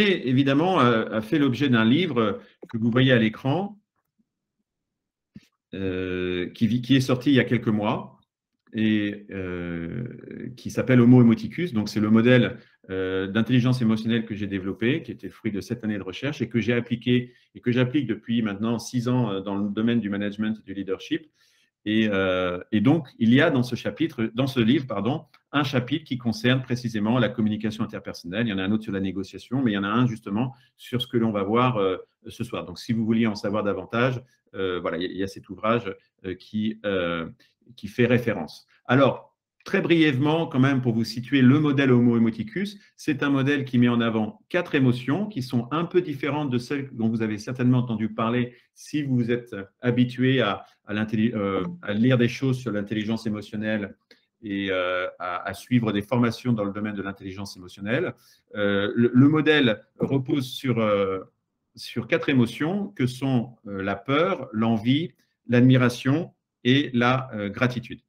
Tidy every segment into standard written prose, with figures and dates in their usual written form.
Et évidemment, a fait l'objet d'un livre que vous voyez à l'écran, qui est sorti il y a quelques mois et qui s'appelle Homo Emoticus. Donc, c'est le modèle d'intelligence émotionnelle que j'ai développé, qui était le fruit de 7 années de recherche et que j'ai appliqué et que j'applique depuis maintenant 6 ans dans le domaine du management et du leadership. Et donc, il y a dans ce livre, un chapitre qui concerne précisément la communication interpersonnelle. Il y en a un autre sur la négociation, mais il y en a un justement sur ce que l'on va voir ce soir. Donc, si vous vouliez en savoir davantage, voilà, il y a cet ouvrage qui fait référence. Alors, très brièvement, quand même, pour vous situer le modèle Homo Emoticus, c'est un modèle qui met en avant 4 émotions qui sont un peu différentes de celles dont vous avez certainement entendu parler si vous êtes habitué à lire des choses sur l'intelligence émotionnelle et à suivre des formations dans le domaine de l'intelligence émotionnelle. Le modèle repose sur 4 émotions que sont la peur, l'envie, l'admiration et la gratitude.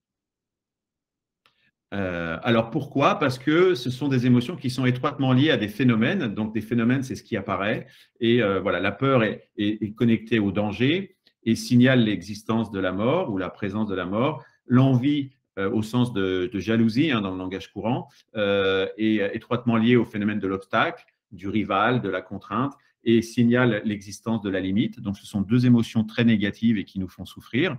Alors pourquoi? Parce que ce sont des émotions qui sont étroitement liées à des phénomènes. Donc des phénomènes, c'est ce qui apparaît. Et voilà, la peur est connectée au danger et signale l'existence de la mort ou la présence de la mort. L'envie, au sens de jalousie dans le langage courant, est étroitement liée au phénomène de l'obstacle, du rival, de la contrainte et signale l'existence de la limite. Donc ce sont 2 émotions très négatives et qui nous font souffrir.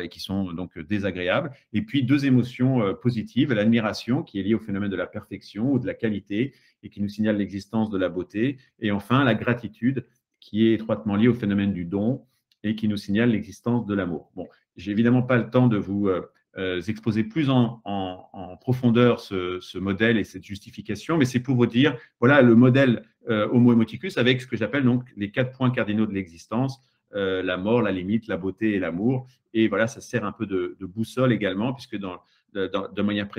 Et qui sont donc désagréables. Et puis 2 émotions positives, l'admiration qui est liée au phénomène de la perfection ou de la qualité et qui nous signale l'existence de la beauté. Et enfin, la gratitude qui est étroitement liée au phénomène du don et qui nous signale l'existence de l'amour. Bon, j'ai évidemment pas le temps de vous exposer plus en profondeur ce modèle et cette justification, mais c'est pour vous dire, voilà le modèle Homo Emoticus avec ce que j'appelle donc les 4 points cardinaux de l'existence, la mort, la limite, la beauté et l'amour. Et voilà, ça sert un peu de boussole également, puisque d'une manière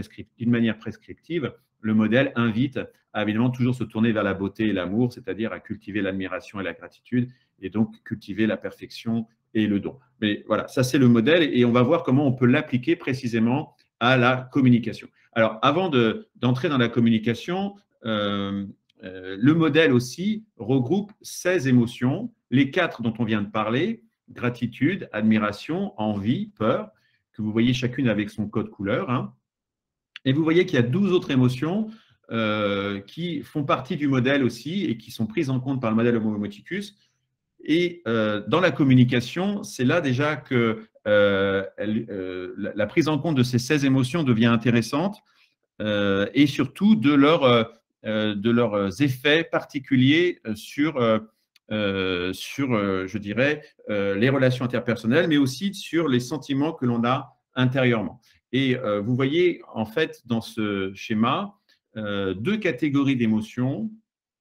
prescriptive, le modèle invite à évidemment toujours se tourner vers la beauté et l'amour, c'est-à-dire à cultiver l'admiration et la gratitude, et donc cultiver la perfection et le don. Mais voilà, ça c'est le modèle, et on va voir comment on peut l'appliquer précisément à la communication. Alors, avant d'entrer dans la communication, le modèle aussi regroupe 16 émotions, les 4 dont on vient de parler, gratitude, admiration, envie, peur, que vous voyez chacune avec son code couleur. Et vous voyez qu'il y a 12 autres émotions qui font partie du modèle aussi et qui sont prises en compte par le modèle Homo Emoticus. Et dans la communication, c'est là déjà que la prise en compte de ces 16 émotions devient intéressante et surtout de leurs effets particuliers sur je dirais, les relations interpersonnelles, mais aussi sur les sentiments que l'on a intérieurement. Et vous voyez, en fait, dans ce schéma, 2 catégories d'émotions,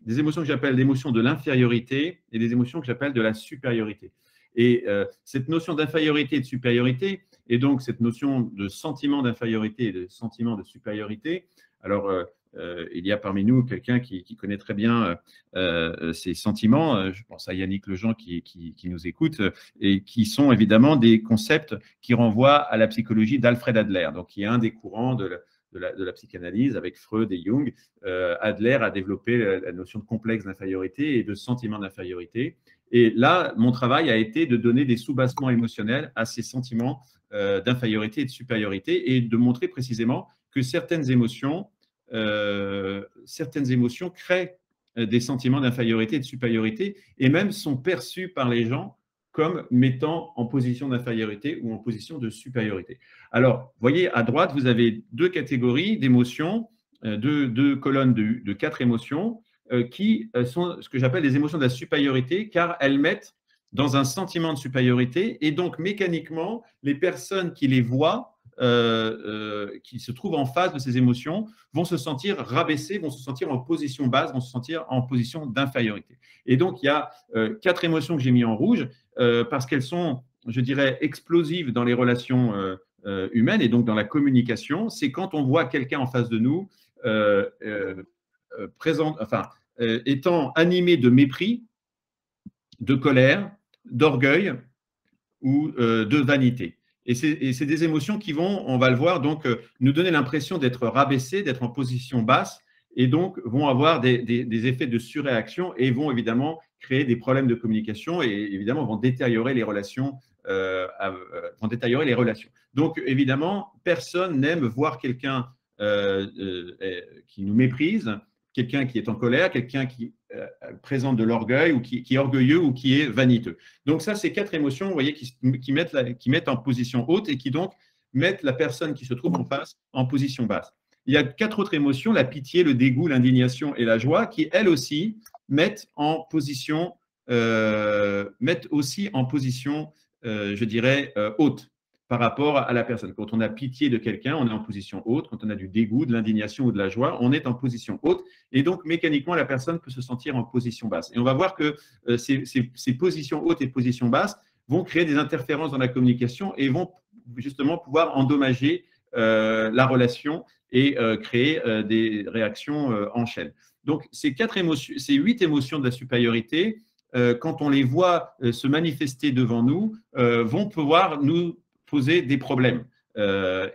des émotions que j'appelle des émotions de l'infériorité et des émotions que j'appelle de la supériorité. Et cette notion d'infériorité et de supériorité, et donc cette notion de sentiment d'infériorité et de sentiment de supériorité, alors il y a parmi nous quelqu'un qui connaît très bien ces sentiments. Je pense à Yannick Lejean qui nous écoute et qui sont évidemment des concepts qui renvoient à la psychologie d'Alfred Adler, donc qui est un des courants de la psychanalyse avec Freud et Jung. Adler a développé la notion de complexe d'infériorité et de sentiment d'infériorité. Et là, mon travail a été de donner des sous-bassements émotionnels à ces sentiments d'infériorité et de supériorité et de montrer précisément que certaines émotions créent des sentiments d'infériorité et de supériorité et même sont perçues par les gens comme mettant en position d'infériorité ou en position de supériorité. Alors, vous voyez, à droite, vous avez 2 catégories d'émotions, 2 colonnes de 4 émotions qui sont ce que j'appelle des émotions de la supériorité, car elles mettent dans un sentiment de supériorité et donc mécaniquement, les personnes qui les voient, qui se trouvent en face de ces émotions, vont se sentir rabaissées, vont se sentir en position basse, vont se sentir en position d'infériorité. Et donc, il y a 4 émotions que j'ai mis en rouge parce qu'elles sont, je dirais, explosives dans les relations humaines et donc dans la communication. C'est quand on voit quelqu'un en face de nous étant animé de mépris, de colère, d'orgueil ou de vanité. Et c'est des émotions qui vont, on va le voir, donc nous donner l'impression d'être rabaissé, d'être en position basse et donc vont avoir des effets de surréaction et vont évidemment créer des problèmes de communication et évidemment vont détériorer les relations. Donc évidemment, personne n'aime voir quelqu'un qui nous méprise, quelqu'un qui est en colère, quelqu'un qui présente de l'orgueil ou qui est orgueilleux ou qui est vaniteux. Donc ça, c'est 4 émotions, vous voyez, qui mettent en position haute et qui donc mettent la personne qui se trouve en face en position basse. Il y a 4 autres émotions, la pitié, le dégoût, l'indignation et la joie, qui elles aussi mettent aussi en position, je dirais, haute par rapport à la personne. Quand on a pitié de quelqu'un, on est en position haute. Quand on a du dégoût, de l'indignation ou de la joie, on est en position haute. Et donc, mécaniquement, la personne peut se sentir en position basse. Et on va voir que ces positions hautes et positions basses vont créer des interférences dans la communication et vont justement pouvoir endommager la relation et créer des réactions en chaîne. Donc, ces 8 émotions de la supériorité, quand on les voit se manifester devant nous, vont pouvoir nous poser des problèmes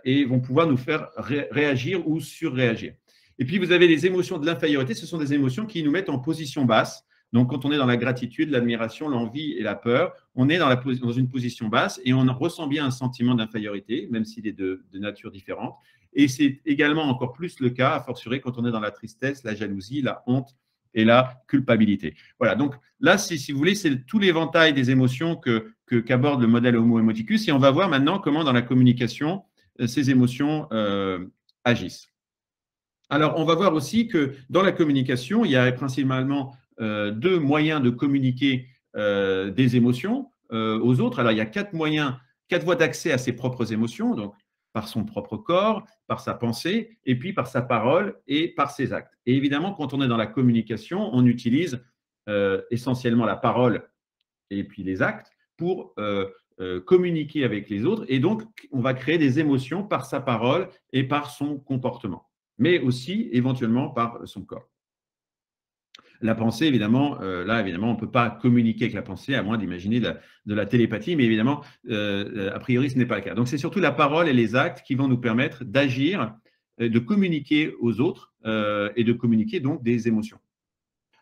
et vont pouvoir nous faire réagir ou surréagir. Et puis, vous avez les émotions de l'infériorité. Ce sont des émotions qui nous mettent en position basse. Donc, quand on est dans la gratitude, l'admiration, l'envie et la peur, on est dans une position basse et on ressent bien un sentiment d'infériorité, même s'il est de nature différente. Et c'est également encore plus le cas, a fortiori, quand on est dans la tristesse, la jalousie, la honte et la culpabilité. Voilà, donc là, si vous voulez, c'est tout l'éventail des émotions qu'aborde le modèle Homo Emoticus. Et on va voir maintenant comment, dans la communication, ces émotions agissent. Alors, on va voir aussi que dans la communication, il y a principalement 2 moyens de communiquer des émotions aux autres. Alors, il y a 4 voies d'accès à ses propres émotions, donc par son propre corps, par sa pensée, et puis par sa parole et par ses actes. Et évidemment, quand on est dans la communication, on utilise essentiellement la parole et puis les actes pour communiquer avec les autres. Et donc, on va créer des émotions par sa parole et par son comportement, mais aussi éventuellement par son corps. La pensée, évidemment, là, évidemment, on ne peut pas communiquer avec la pensée, à moins d'imaginer de la télépathie, mais évidemment, a priori, ce n'est pas le cas. Donc, c'est surtout la parole et les actes qui vont nous permettre d'agir, de communiquer aux autres et de communiquer donc des émotions.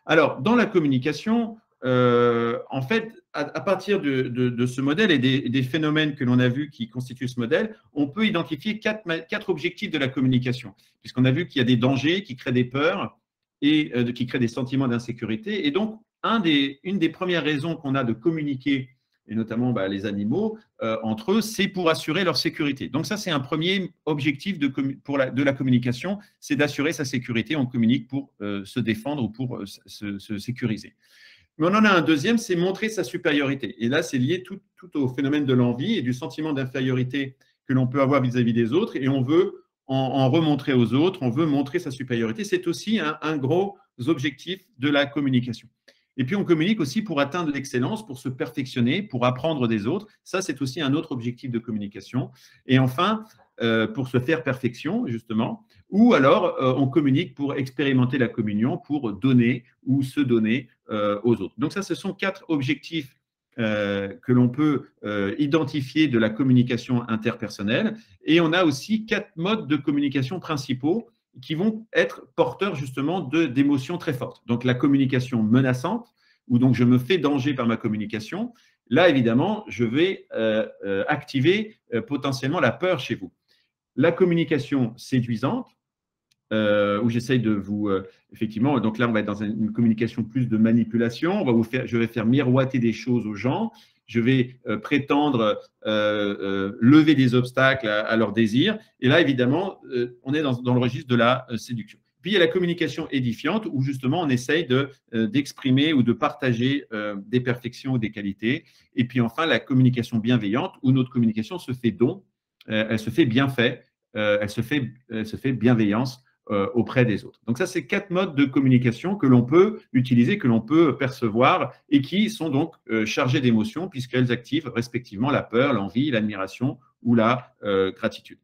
Alors, dans la communication, en fait, à partir de ce modèle et des phénomènes que l'on a vus qui constituent ce modèle, on peut identifier 4 objectifs de la communication, puisqu'on a vu qu'il y a des dangers qui créent des peurs et qui créent des sentiments d'insécurité. Et donc, une des premières raisons qu'on a de communiquer, et notamment les animaux, entre eux, c'est pour assurer leur sécurité. Donc ça, c'est un premier objectif de la communication, c'est d'assurer sa sécurité. On communique pour se défendre ou pour se sécuriser. Mais on en a un deuxième, c'est montrer sa supériorité. Et là, c'est lié tout au phénomène de l'envie et du sentiment d'infériorité que l'on peut avoir vis-à-vis des autres. Et on veut en remontrer aux autres, on veut montrer sa supériorité. C'est aussi un gros objectif de la communication. Et puis, on communique aussi pour atteindre l'excellence, pour se perfectionner, pour apprendre des autres. Ça, c'est aussi un autre objectif de communication. Et enfin, pour se faire perfection, justement, ou alors on communique pour expérimenter la communion, pour donner ou se donner aux autres. Donc ça, ce sont 4 objectifs que l'on peut identifier de la communication interpersonnelle. Et on a aussi 4 modes de communication principaux qui vont être porteurs justement d'émotions très fortes. Donc la communication menaçante, où donc je me fais danger par ma communication. Là, évidemment, je vais activer potentiellement la peur chez vous. La communication séduisante, où j'essaye de vous… effectivement, donc là, on va être dans une communication plus de manipulation. Je vais faire miroiter des choses aux gens. Je vais prétendre lever des obstacles à leurs désirs. Et là, évidemment, on est dans le registre de la séduction. Puis, il y a la communication édifiante, où justement, on essaye d'exprimer ou de partager des perfections ou des qualités. Et puis, enfin, la communication bienveillante, où notre communication se fait don, elle se fait bienfait, elle se fait bienveillance auprès des autres. Donc ça, c'est 4 modes de communication que l'on peut utiliser, que l'on peut percevoir et qui sont donc chargés d'émotions puisqu'elles activent respectivement la peur, l'envie, l'admiration ou la gratitude.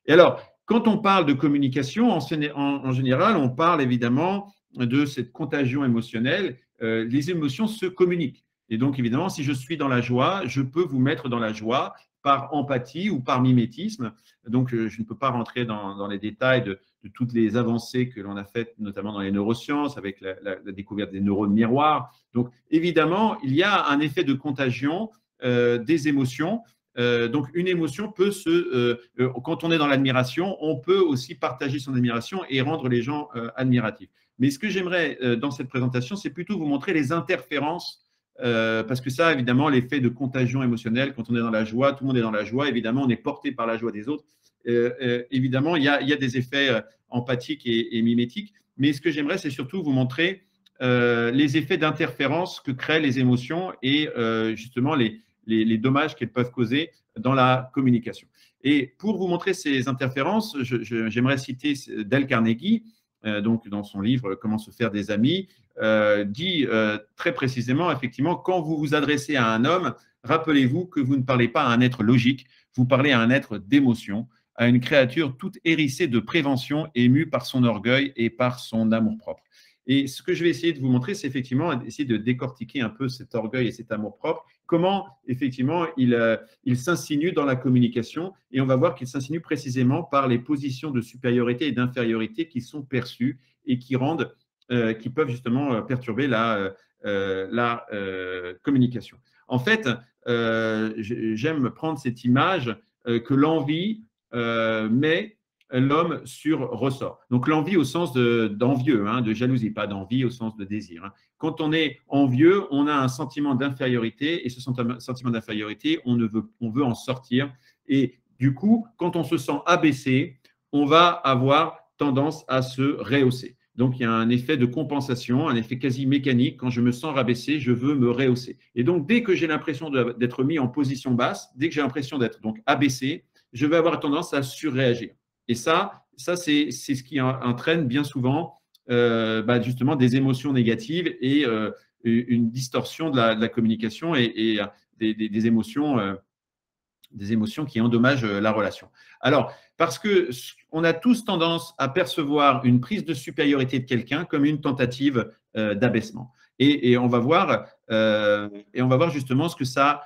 Et alors, quand on parle de communication, en général, on parle évidemment de cette contagion émotionnelle. Les émotions se communiquent. Et donc, évidemment, si je suis dans la joie, je peux vous mettre dans la joie par empathie ou par mimétisme. Donc, je ne peux pas rentrer dans les détails de toutes les avancées que l'on a faites, notamment dans les neurosciences, avec la découverte des neurones miroirs. Donc, évidemment, il y a un effet de contagion des émotions. Donc, une émotion peut quand on est dans l'admiration, on peut aussi partager son admiration et rendre les gens admiratifs. Mais ce que j'aimerais dans cette présentation, c'est plutôt vous montrer les interférences parce que ça, évidemment, l'effet de contagion émotionnelle, quand on est dans la joie, tout le monde est dans la joie, évidemment, on est porté par la joie des autres. Évidemment, il y a des effets empathiques et mimétiques, mais ce que j'aimerais, c'est surtout vous montrer les effets d'interférence que créent les émotions et justement les dommages qu'elles peuvent causer dans la communication. Et pour vous montrer ces interférences, j'aimerais citer Dale Carnegie, donc dans son livre « Comment se faire des amis », dit très précisément, effectivement, quand vous vous adressez à un homme, rappelez-vous que vous ne parlez pas à un être logique, vous parlez à un être d'émotion, à une créature toute hérissée de prévention, émue par son orgueil et par son amour-propre. Et ce que je vais essayer de vous montrer, c'est effectivement essayer de décortiquer un peu cet orgueil et cet amour-propre, comment effectivement il s'insinue dans la communication, et on va voir qu'il s'insinue précisément par les positions de supériorité et d'infériorité qui sont perçues et qui peuvent justement perturber la communication. En fait, j'aime prendre cette image que l'envie met l'homme sur ressort. Donc l'envie au sens d'envieux, de jalousie, pas d'envie au sens de désir. Quand on est envieux, on a un sentiment d'infériorité et ce sentiment d'infériorité, on veut en sortir. Et du coup, quand on se sent abaissé, on va avoir tendance à se rehausser. Donc, il y a un effet de compensation, un effet quasi mécanique. Quand je me sens rabaissé, je veux me rehausser. Et donc, dès que j'ai l'impression d'être mis en position basse, dès que j'ai l'impression d'être donc abaissé, je vais avoir tendance à surréagir. Et ça c'est ce qui entraîne bien souvent justement des émotions négatives et une distorsion de la communication et des émotions qui endommagent la relation. Alors, parce qu'on a tous tendance à percevoir une prise de supériorité de quelqu'un comme une tentative d'abaissement. Et on va voir justement ce que ça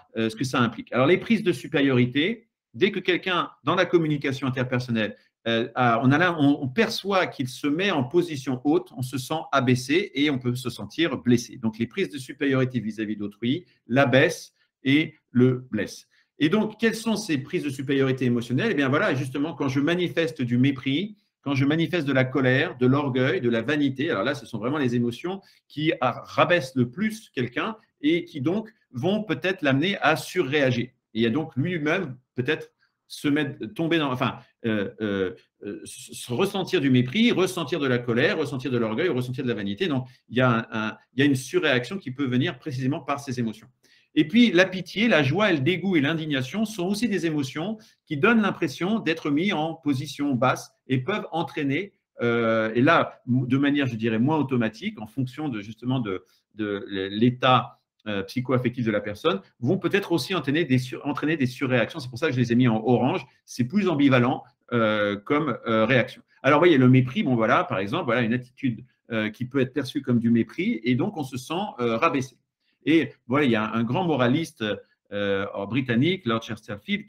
implique. Alors, les prises de supériorité, dès que quelqu'un, dans la communication interpersonnelle, on perçoit qu'il se met en position haute, on se sent abaissé et on peut se sentir blessé. Donc, les prises de supériorité vis-à-vis d'autrui l'abaissent et le blessent. Et donc, quelles sont ces prises de supériorité émotionnelle? Eh bien, voilà, justement, quand je manifeste du mépris, quand je manifeste de la colère, de l'orgueil, de la vanité, alors là, ce sont vraiment les émotions qui rabaissent le plus quelqu'un et qui donc vont peut-être l'amener à surréagir. Et à donc lui-même peut-être ressentir du mépris, ressentir de la colère, ressentir de l'orgueil, ressentir de la vanité. Donc, il y a une surréaction qui peut venir précisément par ces émotions. Et puis, la pitié, la joie, le dégoût et l'indignation sont aussi des émotions qui donnent l'impression d'être mis en position basse et peuvent entraîner, et là, de manière, je dirais, moins automatique, en fonction justement de l'état psycho-affectifs de la personne, vont peut-être aussi entraîner des surréactions. C'est pour ça que je les ai mis en orange. C'est plus ambivalent comme réaction. Alors, vous voyez, le mépris, bon voilà, par exemple, voilà une attitude qui peut être perçue comme du mépris et donc on se sent rabaissé. Et voilà, il y a un grand moraliste britannique, Lord Chesterfield,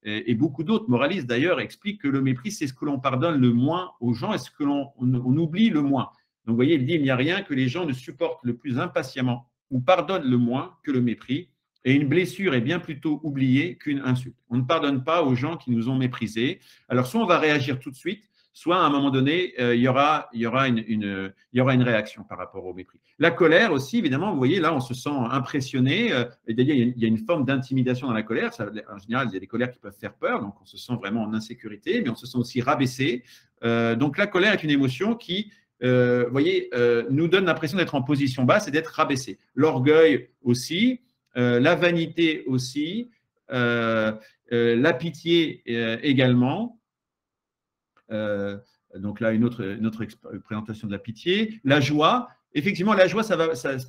et beaucoup d'autres moralistes d'ailleurs expliquent que le mépris, c'est ce que l'on pardonne le moins aux gens et ce que l'on oublie le moins. Donc, vous voyez, il dit il n'y a rien que les gens ne supportent le plus impatiemment ou pardonne le moins que le mépris, et une blessure est bien plutôt oubliée qu'une insulte. On ne pardonne pas aux gens qui nous ont méprisés. Alors, soit on va réagir tout de suite, soit à un moment donné, il y aura une réaction par rapport au mépris. La colère aussi, évidemment, vous voyez, là, on se sent impressionné. C'est-à-dire, il y a une forme d'intimidation dans la colère. En général, il y a des colères qui peuvent faire peur, donc on se sent vraiment en insécurité, mais on se sent aussi rabaissé. Donc, la colère est une émotion qui nous donne l'impression d'être en position basse et d'être rabaissé. L'orgueil aussi, la vanité aussi, la pitié également. Donc là, une autre présentation de la pitié. La joie, effectivement, la joie,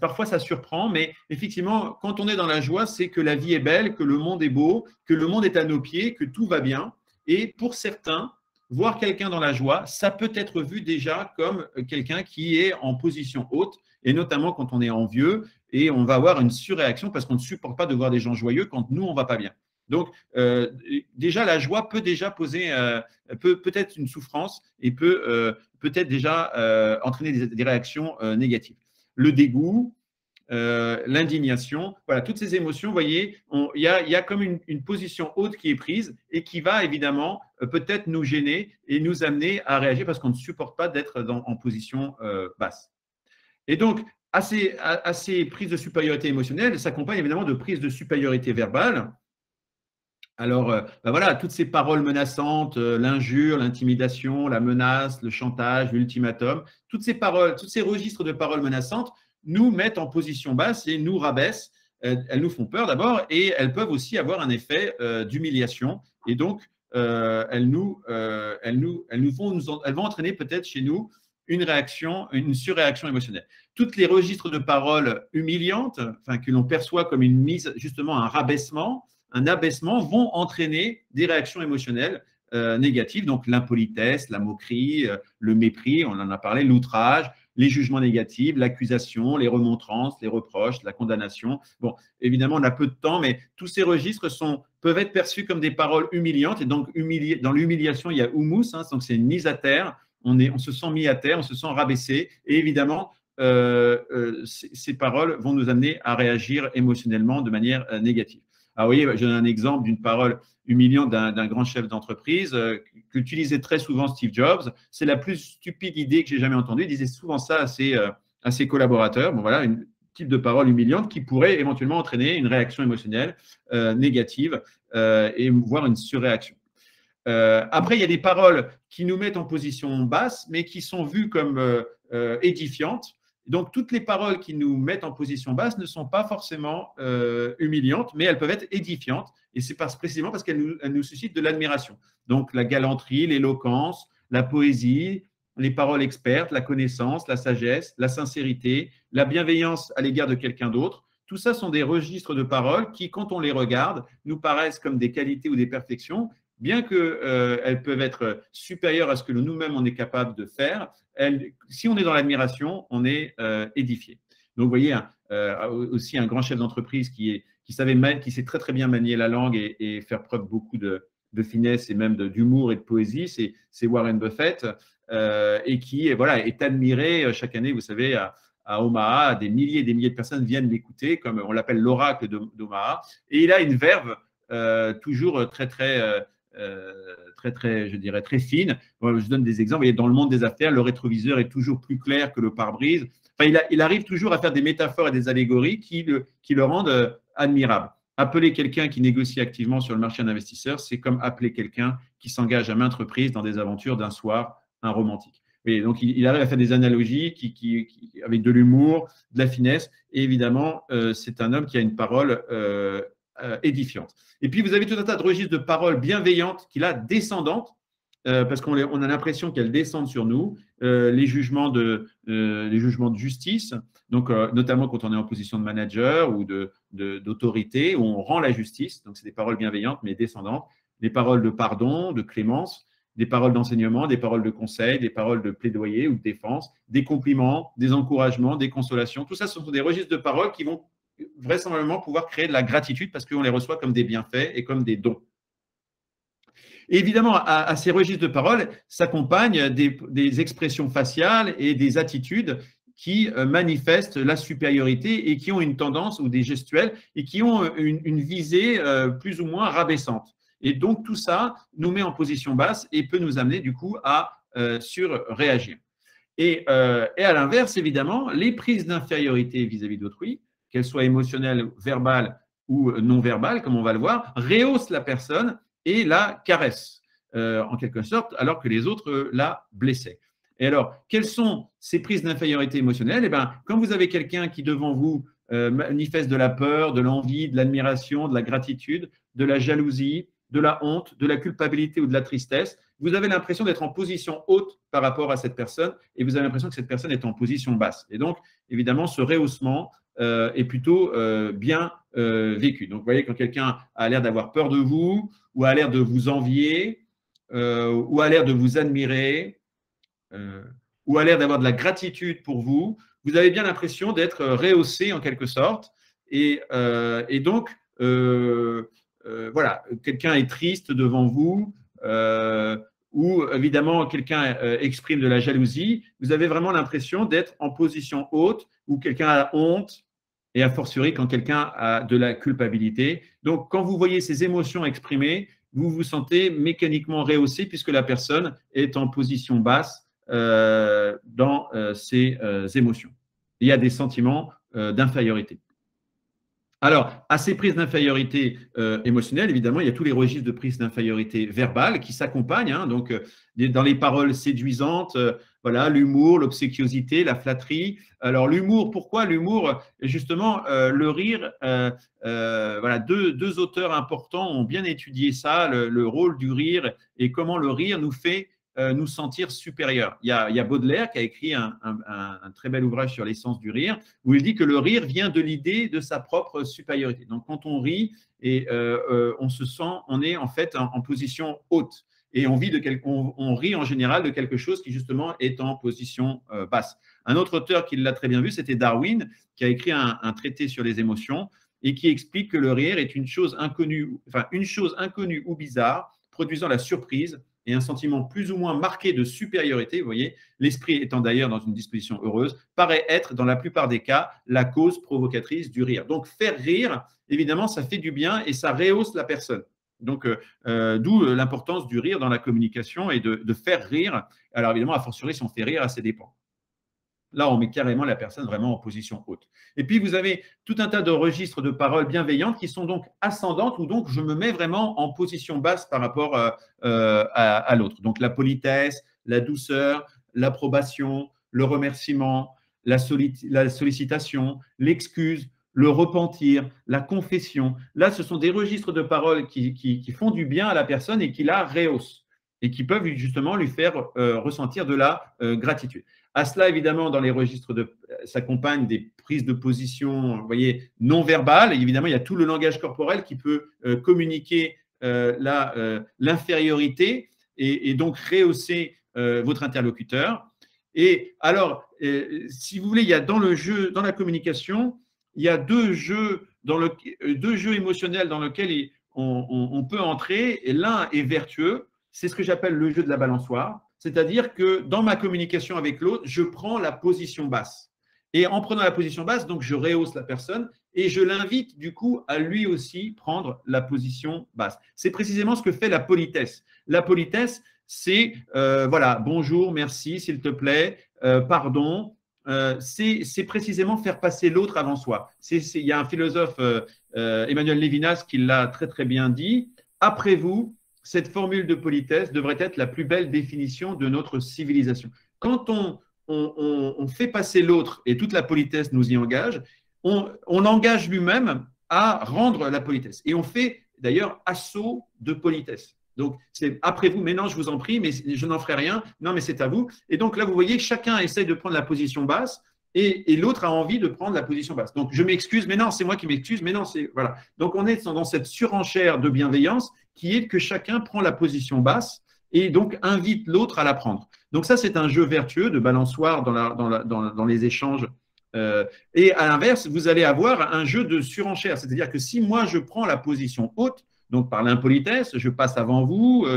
parfois ça surprend, mais effectivement, quand on est dans la joie, c'est que la vie est belle, que le monde est beau, que le monde est à nos pieds, que tout va bien. Et pour certains, voir quelqu'un dans la joie, ça peut être vu déjà comme quelqu'un qui est en position haute, et notamment quand on est envieux, et on va avoir une surréaction parce qu'on ne supporte pas de voir des gens joyeux quand nous, on ne va pas bien. Donc, déjà, la joie peut déjà poser, peut-être une souffrance et peut-être déjà entraîner des réactions négatives. Le dégoût, l'indignation, voilà, toutes ces émotions, vous voyez, il y a comme une position haute qui est prise et qui va évidemment peut-être nous gêner et nous amener à réagir parce qu'on ne supporte pas d'être en position basse. Et donc, à ces prises de supériorité émotionnelle s'accompagnent évidemment de prises de supériorité verbale. Alors, ben voilà, toutes ces paroles menaçantes, l'injure, l'intimidation, la menace, le chantage, l'ultimatum, toutes ces paroles, tous ces registres de paroles menaçantes nous mettent en position basse et nous rabaissent. Elles nous font peur d'abord et elles peuvent aussi avoir un effet d'humiliation. Et donc, elles vont entraîner peut-être chez nous une réaction, une surréaction émotionnelle. Toutes les registres de paroles humiliantes, enfin, que l'on perçoit comme une mise, justement, un rabaissement, un abaissement, vont entraîner des réactions émotionnelles négatives, donc l'impolitesse, la moquerie, le mépris, on en a parlé, l'outrage, les jugements négatifs, l'accusation, les remontrances, les reproches, la condamnation. Bon, évidemment, on a peu de temps, mais tous ces registres peuvent être perçus comme des paroles humiliantes. Et donc, dans l'humiliation, il y a humus, hein, donc c'est une mise à terre. On se sent mis à terre, on se sent rabaissé. Et évidemment, ces paroles vont nous amener à réagir émotionnellement de manière négative. Alors, vous voyez, je donne un exemple d'une parole humiliante d'un grand chef d'entreprise qu'utilisait très souvent Steve Jobs. C'est la plus stupide idée que j'ai jamais entendue. Il disait souvent ça à ses collaborateurs. Bon, voilà, un type de parole humiliante qui pourrait éventuellement entraîner une réaction émotionnelle négative et voire une surréaction. Après, il y a des paroles qui nous mettent en position basse, mais qui sont vues comme édifiantes. Donc, toutes les paroles qui nous mettent en position basse ne sont pas forcément humiliantes, mais elles peuvent être édifiantes. Et c'est précisément parce qu'elles nous suscitent de l'admiration. Donc, la galanterie, l'éloquence, la poésie, les paroles expertes, la connaissance, la sagesse, la sincérité, la bienveillance à l'égard de quelqu'un d'autre. Tout ça sont des registres de paroles qui, quand on les regarde, nous paraissent comme des qualités ou des perfections, bien qu'elles peuvent être supérieures à ce que nous-mêmes on est capable de faire. Si on est dans l'admiration, on est édifié. Donc, vous voyez, aussi un grand chef d'entreprise qui sait très très bien manier la langue et faire preuve beaucoup de finesse et même d'humour et de poésie, c'est Warren Buffett, et qui voilà, est admiré chaque année, vous savez, à Omaha, des milliers et des milliers de personnes viennent l'écouter, comme on l'appelle l'oracle d'Omaha, et il a une verve toujours très très je dirais, très fine. Je donne des exemples. Dans le monde des affaires, le rétroviseur est toujours plus clair que le pare-brise. Enfin, il arrive toujours à faire des métaphores et des allégories qui le rendent admirable. Appeler quelqu'un qui négocie activement sur le marché d'un investisseur, c'est comme appeler quelqu'un qui s'engage à maintes reprises dans des aventures d'un soir, un romantique. Et donc, il arrive à faire des analogies avec de l'humour, de la finesse. Et évidemment, c'est un homme qui a une parole édifiante. Et puis, vous avez tout un tas de registres de paroles bienveillantes, qui là, descendantes, parce qu'on a l'impression qu'elles descendent sur nous, les jugements de justice, donc notamment quand on est en position de manager ou d'autorité, où on rend la justice, donc c'est des paroles bienveillantes mais descendantes, des paroles de pardon, de clémence, des paroles d'enseignement, des paroles de conseil, des paroles de plaidoyer ou de défense, des compliments, des encouragements, des consolations. Tout ça, ce sont des registres de paroles qui vont vraisemblablement pouvoir créer de la gratitude parce qu'on les reçoit comme des bienfaits et comme des dons. Et évidemment, à ces registres de paroles s'accompagnent des expressions faciales et des attitudes qui manifestent la supériorité et qui ont une tendance, ou des gestuels, et qui ont une visée plus ou moins rabaissante. Et donc, tout ça nous met en position basse et peut nous amener du coup à surréagir. Et à l'inverse, évidemment, les prises d'infériorité vis-à-vis d'autrui, qu'elles soient émotionnelles, verbales ou non verbales, comme on va le voir, rehaussent la personne et la caressent, en quelque sorte, alors que les autres la blessaient. Et alors, quelles sont ces prises d'infériorité émotionnelle? Eh bien, quand vous avez quelqu'un qui, devant vous, manifeste de la peur, de l'envie, de l'admiration, de la gratitude, de la jalousie, de la honte, de la culpabilité ou de la tristesse, vous avez l'impression d'être en position haute par rapport à cette personne et vous avez l'impression que cette personne est en position basse. Et donc, évidemment, ce rehaussement est plutôt bien vécu. Donc, vous voyez, quand quelqu'un a l'air d'avoir peur de vous ou a l'air de vous envier ou a l'air de vous admirer ou a l'air d'avoir de la gratitude pour vous, vous avez bien l'impression d'être rehaussé en quelque sorte. Et donc, voilà, quelqu'un est triste devant vous, ou évidemment quelqu'un exprime de la jalousie, vous avez vraiment l'impression d'être en position haute, ou quelqu'un a honte, et a fortiori quand quelqu'un a de la culpabilité. Donc, quand vous voyez ces émotions exprimées, vous vous sentez mécaniquement rehaussé puisque la personne est en position basse dans ses émotions. Il y a des sentiments d'infériorité. Alors, à ces prises d'infériorité émotionnelle, évidemment, il y a tous les registres de prises d'infériorité verbale qui s'accompagnent. Hein, donc, dans les paroles séduisantes, voilà, l'humour, l'obséquiosité, la flatterie. Alors, l'humour, pourquoi l'humour? Justement, le rire, voilà, deux auteurs importants ont bien étudié ça, le rôle du rire et comment le rire nous fait nous sentir supérieurs. Il y a Baudelaire qui a écrit un très bel ouvrage sur l'essence du rire, où il dit que le rire vient de l'idée de sa propre supériorité. Donc, quand on rit, et on se sent, on est en fait en position haute. Et on rit en général de quelque chose qui justement est en position basse. Un autre auteur qui l'a très bien vu, c'était Darwin, qui a écrit un traité sur les émotions et qui explique que le rire est une chose inconnue ou bizarre, produisant la surprise et un sentiment plus ou moins marqué de supériorité, vous voyez, l'esprit étant d'ailleurs dans une disposition heureuse, paraît être, dans la plupart des cas, la cause provocatrice du rire. Donc, faire rire, évidemment, ça fait du bien et ça rehausse la personne. Donc, d'où l'importance du rire dans la communication et de faire rire. Alors, évidemment, a fortiori, si on fait rire, à ses dépens. Là, on met carrément la personne vraiment en position haute. Et puis, vous avez tout un tas de registres de paroles bienveillantes qui sont donc ascendantes, où donc je me mets vraiment en position basse par rapport à l'autre. Donc, la politesse, la douceur, l'approbation, le remerciement, la sollicitation, l'excuse, le repentir, la confession. Là, ce sont des registres de paroles qui font du bien à la personne et qui la rehaussent et qui peuvent justement lui faire ressentir de la gratitude. À cela, évidemment, dans les registres s'accompagnent des prises de position, vous voyez, non verbales. Et évidemment, il y a tout le langage corporel qui peut communiquer l'infériorité et donc rehausser votre interlocuteur. Et alors, si vous voulez, il y a dans la communication, il y a deux jeux émotionnels dans lesquels on peut entrer. Et l'un est vertueux, c'est ce que j'appelle le jeu de la balançoire. C'est-à-dire que dans ma communication avec l'autre, je prends la position basse. Et en prenant la position basse, donc je rehausse la personne et je l'invite du coup à lui aussi prendre la position basse. C'est précisément ce que fait la politesse. La politesse, c'est voilà, bonjour, merci, s'il te plaît, pardon. C'est précisément faire passer l'autre avant soi. Il y a un philosophe, Emmanuel Lévinas, qui l'a très très bien dit. Après vous, cette formule de politesse devrait être la plus belle définition de notre civilisation. Quand on fait passer l'autre et toute la politesse nous y engage, on engage lui-même à rendre la politesse. Et on fait d'ailleurs assaut de politesse. Donc, c'est après vous, mais non, je vous en prie, mais je n'en ferai rien. Non, mais c'est à vous. Et donc là, vous voyez, chacun essaye de prendre la position basse et l'autre a envie de prendre la position basse. Donc, je m'excuse, mais non, c'est moi qui m'excuse, mais non, c'est… Voilà. Donc, on est dans cette surenchère de bienveillance qui est que chacun prend la position basse et donc invite l'autre à la prendre. Donc, ça, c'est un jeu vertueux de balançoire dans les échanges. Et à l'inverse, vous allez avoir un jeu de surenchère. C'est-à-dire que si moi, je prends la position haute, donc par l'impolitesse, je passe avant vous,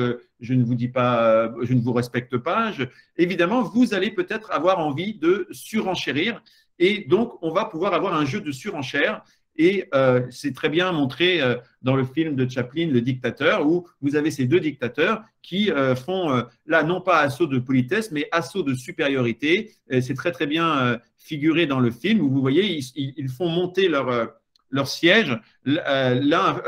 je ne vous dis pas, je ne vous respecte pas. Évidemment, vous allez peut-être avoir envie de surenchérir et donc on va pouvoir avoir un jeu de surenchère. Et c'est très bien montré dans le film de Chaplin, Le Dictateur, où vous avez ces deux dictateurs qui font là non pas assaut de politesse, mais assaut de supériorité. C'est très très bien figuré dans le film où vous voyez ils font monter leur siège l'un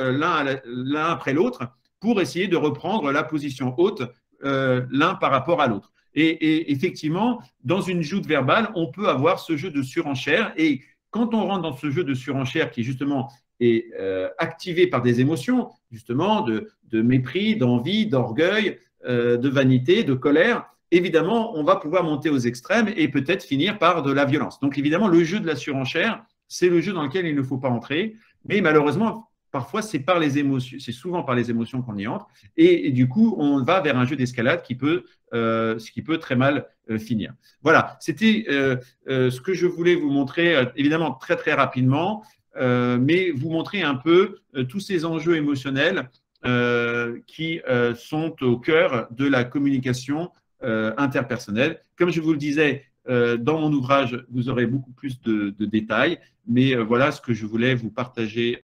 après l'autre pour essayer de reprendre la position haute l'un par rapport à l'autre. Et effectivement, dans une joute verbale, on peut avoir ce jeu de surenchère. Et quand on rentre dans ce jeu de surenchère qui justement est activé par des émotions, justement de mépris, d'envie, d'orgueil, de vanité, de colère, évidemment, on va pouvoir monter aux extrêmes et peut-être finir par de la violence. Donc évidemment, le jeu de la surenchère, c'est le jeu dans lequel il ne faut pas entrer, mais malheureusement, parfois, c'est souvent par les émotions qu'on y entre, et du coup, on va vers un jeu d'escalade ce qui peut très mal finir. Voilà, c'était ce que je voulais vous montrer, évidemment très très rapidement. mais vous montrer un peu tous ces enjeux émotionnels qui sont au cœur de la communication interpersonnelle. Comme je vous le disais, dans mon ouvrage, vous aurez beaucoup plus de détails, mais voilà ce que je voulais vous partager